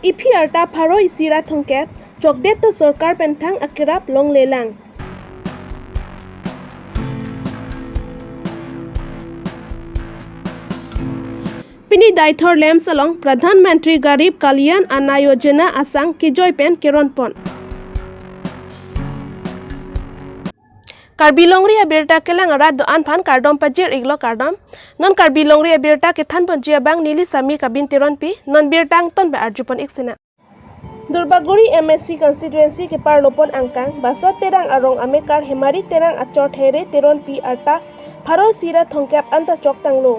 IPR ta pharo isira thongkep chokdet to sarkar penthang akirap long lelang. Pini daithor lem salong Pradhan Mantri Garib Kalyan Anna Yojana asang kijoy pen keronpon. Karbilongri abirta kelang arat doan phan kardom pajir iglo kardom non karbilongri abirta kethan ponjia bang nili sami kabin tiron pi non birtang ton ba arjupon iksena Durbaguri MSC constituency ke parlopon angkang basot terang arong amekar hemari terang achor there tiron pi arta pharo sira thongkap anta chok tanglo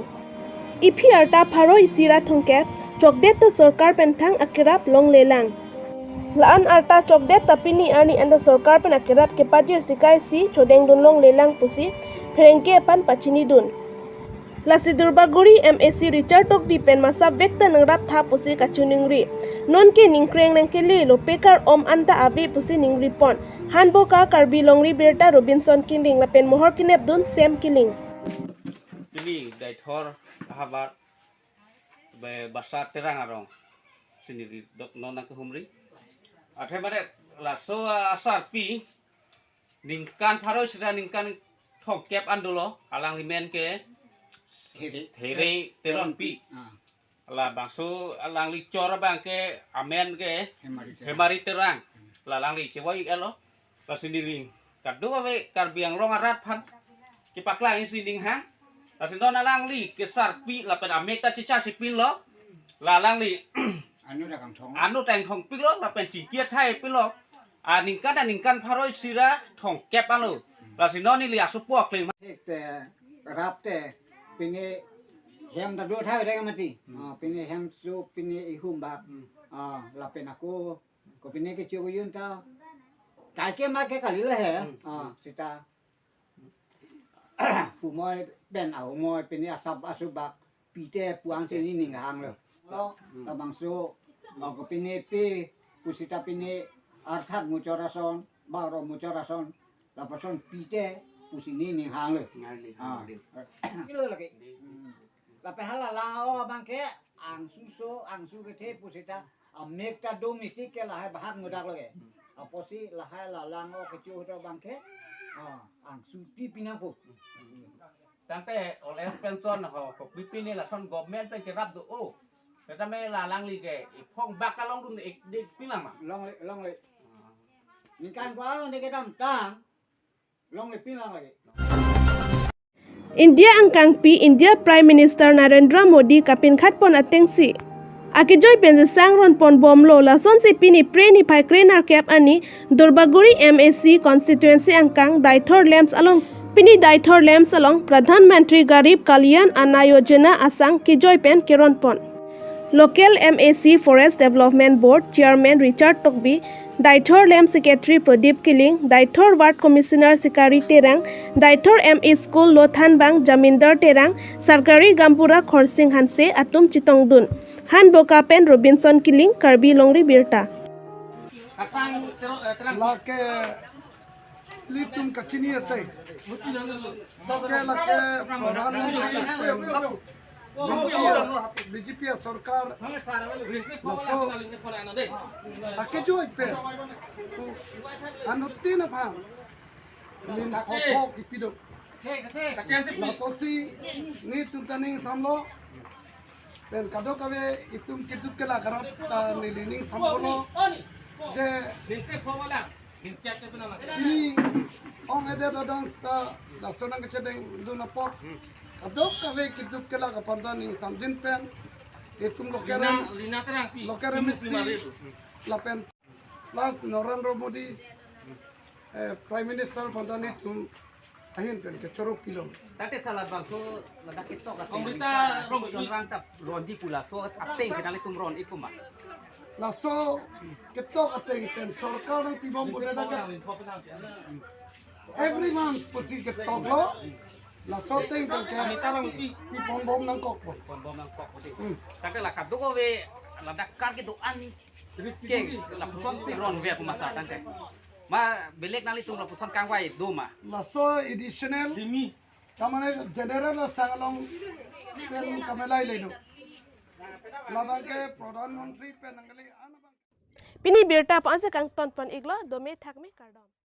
ipi arta pharo isira thongkap chokdet to sarkar penthang akirap long lelang Laan arta chokdet tapini ani anda sarkar pen akirap ke pajir sikai si chodeng dunlong lelang pusi pherengke pan pachini dun Lasi Durbaguri MSC Richard tok di pen masa vekta nangrap tha pusi kachuningri non ke ningkreng nang ke le lo pekar om anta abi pusi ningri pon hanbo ka Karbilongri berta Robinson Kiling la pen mohor kinep dun Sam Kiling Ini daithor habar be basa terang arong sendiri nona ke humri Athe bare laso asar pi ningkan pharo sira ningkan thokep andulo alang limen ke there teron pi la bangso alang li chor bang ke amen ke hemari terang la lang li chewai elo la sendiri kadu we karbiang rong arat phan ki pakla in sinding ha la sindon alang li ke sar pi la pen ameta chicha sipin lo la lang li anu tang thong pilo la pen chi kia thai pilo ningkan pharoi sira thong kep alo la sinoni li asu pok le te rap te pini hem da do thai dai mati pini hem su pini ihum bak la pen aku ko pini ke chu yun ta kai ke ma ke kali le he sita pu moi ben au moi pini asap asu bak pite puang sini ning hang le la bangso ko pini pi pusita pini arthat mucorason baro mucorason la pason pite pusini ning hang le kilo lagi la pe hala lao bangke ang su ke the pusita amekta domestic ke la hai bahag mudak lage aposi la hai la lango ke chu to bangke ang su ti pinapo tante oleh pension ho pipini la son government pe kerap do o Kata me la lang li ke phong bakalong dun dik pinama long le ni kan ko alo ni ke dam tang long le pinang lagi India angkang pi India Prime Minister Narendra Modi kapin khat pon atengsi Akijoy penje sangron pon bomlo la son si pini preni pai krenar kep ani Durbaguri MSC constituency angkang daithor lems along Pini daithor lems along Pradhan Mantri Garib Kalyan Anna Yojana asang kijoy pen keronpon Local MAC Forest Development Board Chairman Richard Tokbi, Daithor Lem Secretary Pradip Kiling, Daithor Ward Commissioner Sikari Terang, Daithor MA School Lothan Bang Jamindar Terang, Sarkari Gampura Khorsing Hanse Atum Chitongdun, Han Bokapen Robinson Kiling, Karbilongri Birta. Lake liptum kachini atai. Lake Pradhanmantri BJP सरकार आके जो पे अनुत्ती न भान लिन खोखो किपिदो लापोसी नी तुमतनिंग सामलो पेन कादो कवे इतुम किदुक केला करप निलिनिंग सामलो जे ini ong ada dadang sta dasonang kecedeng duna port Adok kawe kidup kela kapantan ing samjin pen itum lokere misi lapen plus Narendra Modi Prime Minister pantan itum ahin pen ke chorok kilo Tate salah bangso ladak itu ka komita rong tap ronji pula so ateng sekali tum ron iku mah laso ketok ateng pen sarkar nang tibom boda dagat every month pusi ketok lo La sorting perché i bom nang kok Tate la kadu ko we la dakar gitu an ke la puson si ron we kumasa tante ma belek nali tung la puson kang wai do ma La so additional kamane general sangalong pen kamelai ledo labang ke pradhan mantri pen anggali anabang Pini birta pa ase kang ton pon iglo dome thak me kardom.